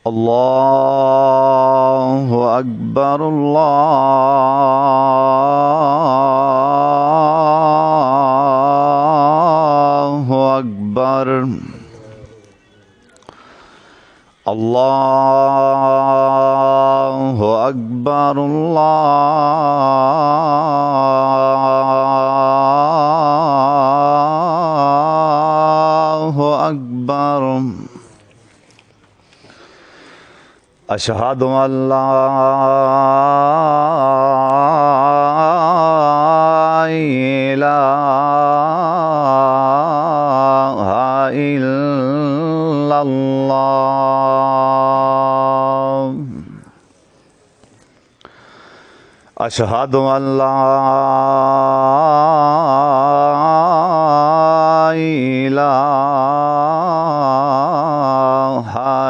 اللہ اکبر اللہ اکبر اللہ اکبر اللہ اکبر اشہد ان لا الہ الا اللہ اشہد ان لا الہ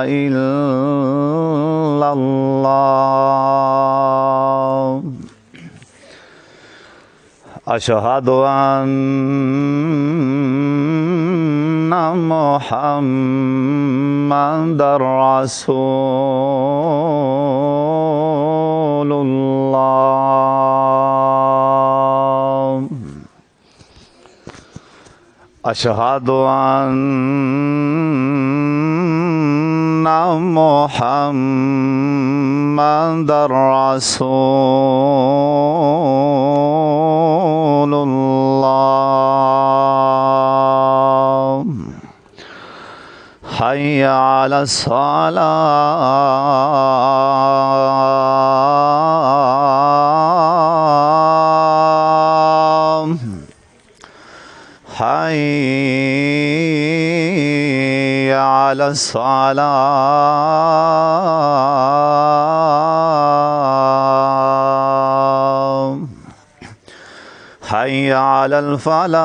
الا اللہ اشہد ان محمد رسول اللہ اشہد ان محمد رسول اللہ حی علی الصلاۃ حی علی الصلاۃ حی علی الفلاح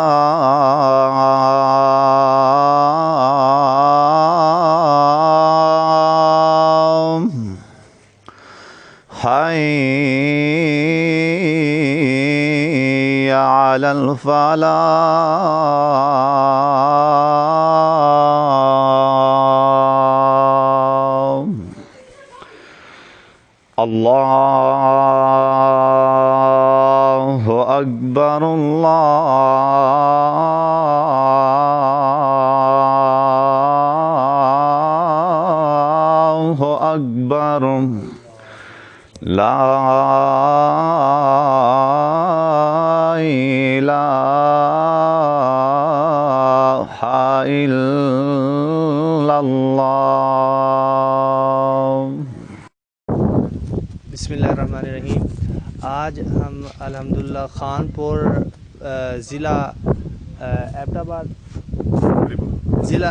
حی علی الفلاح اللہ اکبر اللہ اکبر لا الہ الا اللہ بسم اللہ الرحمن الرحیم۔ آج ہم الحمدللہ خانپور ضلع ایبٹ آباد ضلع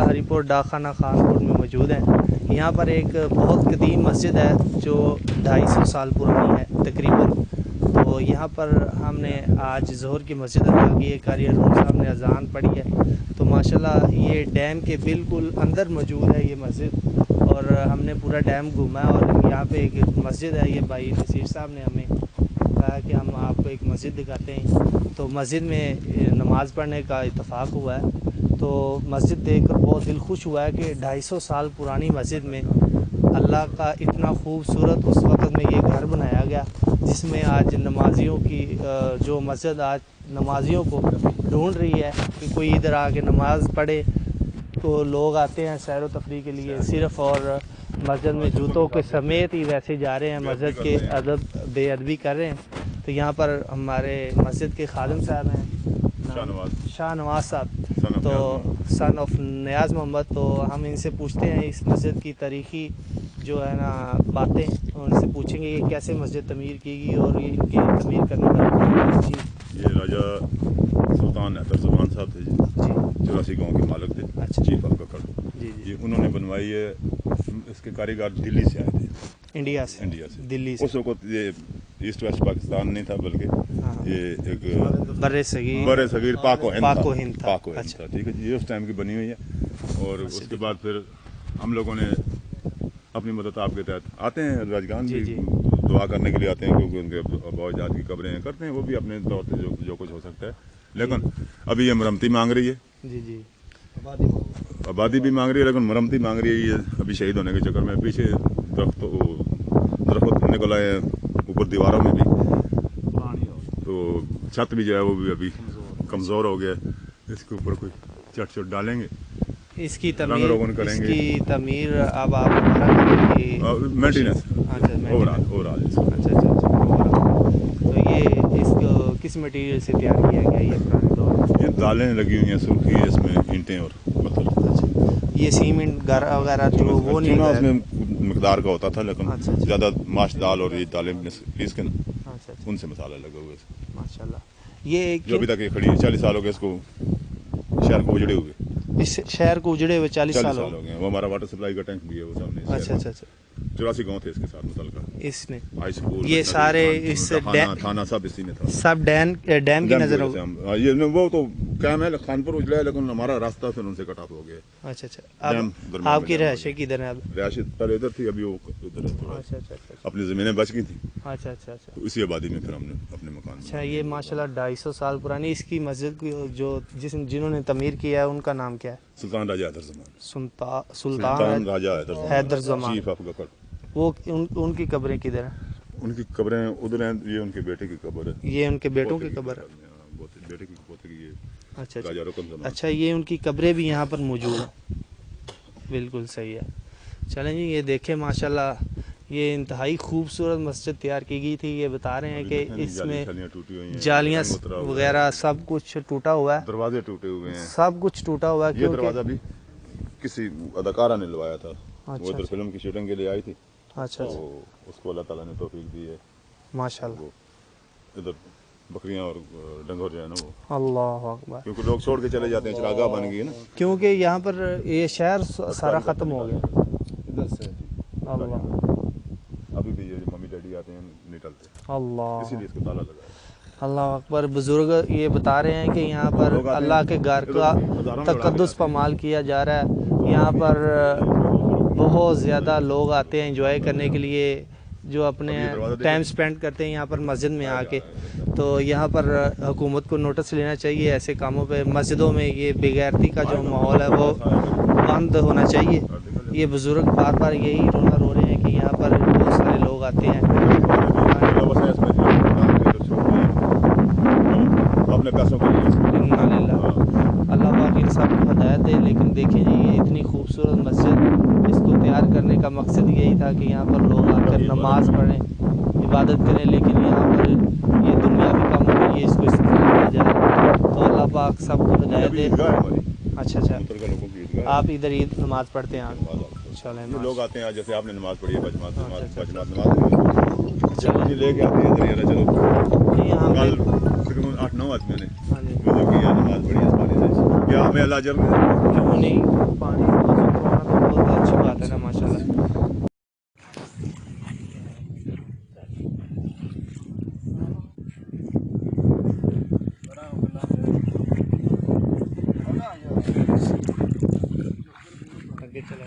ہری پور ڈاکخانہ خانپور میں موجود ہیں۔ یہاں پر ایک بہت قدیم مسجد ہے جو 250 سال پرانی ہے تقریباً۔ تو یہاں پر ہم نے آج ظہر کی مسجد ادا کی ہے، قاری ارون صاحب نے اذان پڑھی ہے۔ تو ماشاءاللہ یہ ڈیم کے بالکل اندر موجود ہے یہ مسجد، اور ہم نے پورا ڈیم گھوما ہے۔ اور یہاں پہ ایک مسجد ہے، یہ بھائی نصیر صاحب نے ہمیں کہا کہ ہم آپ کو ایک مسجد دکھاتے ہیں۔ تو مسجد میں نماز پڑھنے کا اتفاق ہوا ہے، تو مسجد دیکھ کر بہت دل خوش ہوا ہے کہ 250 سال پرانی مسجد میں اللہ کا اتنا خوبصورت اس وقت میں یہ گھر بنایا گیا، جس میں آج نمازیوں کی جو مسجد آج نمازیوں کو ڈھونڈ رہی ہے کہ کوئی ادھر آ کے نماز پڑھے۔ تو لوگ آتے ہیں سیر و تفریح کے لیے صرف، اور مسجد میں جوتوں کے سمیت ہی ویسے جا رہے ہیں، مسجد کے ادب بے ادبی کر رہے ہیں۔ تو یہاں پر ہمارے مسجد کے خادم صاحب ہیں شاہ نواز صاحب، تو سن آف نیاز محمد۔ تو ہم ان سے پوچھتے ہیں اس مسجد کی تاریخی جو ہے نا باتیں، ان سے پوچھیں گے کہ کیسے مسجد تعمیر کی گئی اور ان کی تعمیر کرنے کا جی یہ راجہ سلطان احتر زمان صاحب تھے جی، 84 گاؤں کے مالک تھے، چیف آف ککڑ جی۔ انہوں نے بنوائی ہے، اس کے کاریگر دلی سے آئے تھے، انڈیا سے دلی سے۔ اس وقت یہ ایسٹ ویسٹ پاکستان نہیں تھا، بلکہ یہ ایک بر صغیر پاک و ہند تھا، ٹھیک ہے جی۔ یہ اس ٹائم کی بنی ہوئی ہے، اور اس کے بعد پھر ہم لوگوں نے اپنی مدد آپ کے تحت آتے ہیں، راجگان بھی دعا کرنے کے لیے آتے ہیں، کیونکہ ان کے ابا جات کی قبریں کرتے ہیں، وہ بھی اپنے طور سے جو کچھ ہو سکتا ہے، لیکن ابھی یہ مرمتی مانگ رہی ہے جی۔ आबादी भी मांग रही है, लेकिन मरम्मती मांग रही है। ये अभी शहीद होने के चक्कर में पीछे दरख्त निकल आए ऊपर दीवारों में भी, तो छत भी जो है वो भी अभी कमज़ोर हो गया। इसके ऊपर कोई चट डालेंगे, इसकी रंग रोगन करेंगे। इसकी तमीर अब आप दोबारा करेंगे? मेंटेनेंस अच्छा, ओवरऑल। अच्छा। तो ये इसको किस मटेरियल से तैयार किया गया ये पुराने दौर में? ये दालें लगी हुई हैं सूखी, इसमें ईंटें और पत्थर। अच्छा, ये सीमेंट गारा वगैरह जो वो नहीं चूना लगाया? उसमें मकदार का होता था, लेकिन अच्छा। ज़्यादा माश दाल और ये दालें पीस के ना अच्छा, उनसे मसाला लगा हुआ है। माशाल्लाह। ये जो अभी तक ये खड़ी है 40 साल हो गए इसको, शहर को उजड़े हुए इस शहर को उजड़े हुए 40 साल हो गए। वो हमारा वाटर सप्लाई का टैंक भी है वो सामने। अच्छा। 84 गाँव थे इसके साथ मुतलका। इसने हाई स्कूल, ये सारे इस थाना सब इसी में था। सब डैम की नजर हो। ये वो तो कैम है, खानपुर उजला है, लेकिन हमारा रास्ता फिर उनसे कट ऑफ हो गया। अच्छा। अब आपकी रहायश किधर है अब? रहायश पहले इधर थी, अभी वो उधर है थोड़ा। अच्छा। अपनी ज़मीनें बच गई थी, अच्छा। तो इसी आबादी में फिर हमने अपने मकान। अच्छा, ये माशाल्लाह 250 साल पुरानी इसकी मस्जिद की जो जिन्होंने तमीर किया है उनका नाम क्या है? सुल्तान राजा हैदर ज़मान। सुल्तान राजा हैदर ज़मान। Chief of Ghaffar. वो उनकी कब्रें किधर हैं? उनकी कब्रें उधर हैं। ये उनके बेटे की कब्र है। ये उनके बेटों की कब्र है? बेटे की पोते की ये। अच्छा। राजा रुकन ज़मान। अच्छा, ये उनकी कब्रें भी यहाँ पर मौजूद हैं। बिल्कुल सही है। चलें जी, ये देखें माशाल्लाह, ये इंतहाई खूबसूरत मस्जिद तैयार की गई थी। ये बता रहे हैं कि इसमें जालियाँ वगैरह सब कुछ टूटा हुआ है, दरवाजे टूटे हुए हैं, सब कुछ टूटा हुआ है। ये दरवाजा भी किसी अदाकारा ने लवाया था। अच्छा, वो इधर फिल्म की शूटिंग के लिए आई थी। अच्छा। तो उसको अल्लाह ताला ने तौफीक दी है। माशाल्लाह। इधर बकरियां और डंगोर जो है ना वो, अल्लाह अकबर। क्योंकि लोग छोड़ के चले जाते हैं, चरागाह बन गई है ना, क्योंकि यहाँ पर ये शहर सारा ख़त्म हो गया। इधर से अल्लाह। अभी भी ये मम्मी डैडी आते हैं निकलते, अल्लाह इसीलिए इसको ताला लगा है। अल्लाह अकबर। बुजुर्ग ये बता रहे हैं कि यहाँ पर अल्लाह के घर का तकद्दुस पमाल किया जा रहा है। यहाँ पर बहुत ज़्यादा लोग आते हैं एंजॉय करने के लिए, जो अपने टाइम स्पेंड करते हैं यहाँ पर मस्जिद में आके। तो यहाँ पर हुकूमत को नोटिस लेना चाहिए ऐसे कामों पे। मस्जिदों में ये बेगैरती का जो माहौल है वो बंद होना चाहिए। ये बुज़ुर्ग बार बार यही रोना रो रहे हैं कि यहाँ पर बहुत सारे लोग आते हैं। अपने पैसों के लिए अल्लाह पाक इन सब को हदायत दे। लेकिन देखें जी, ये इतनी खूबसूरत मस्जिद, इसको तैयार करने का मकसद यही था कि यहाँ पर लोग आकर नमाज पढ़ें, इबादत करें। लेकिन यहाँ पर ये दुनियावी कामों के लिए इसको इस्तेमाल किया जाए। तो अल्लाह पाक सबको हदायत दे। अच्छा। आप इधर ईद नमाज पढ़ते हैं? चलें, लोग आते हैं, जैसे आपने नमाज पढ़ी है बजमात नमाज लेके आते हैं इधर। चलो यहाँ 8-9 आदमियों ने नमाज पढ़ी है पानी से, क्या हमें अल्लाह अजर क्यों नहीं? पानी तो बहुत अच्छी बात है ना, माशाल्लाह। आगे चला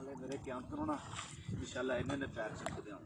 ਨਾਲੇ ਮੇਰੇ ਕਿਆਮਤ ਨੂੰ ਨਾ ਇਨਸ਼ਾਅੱਲਾ ਇਹਨਾਂ ਨੇ ਪੈਰ ਚੱਕਦੇ ਹਾਂ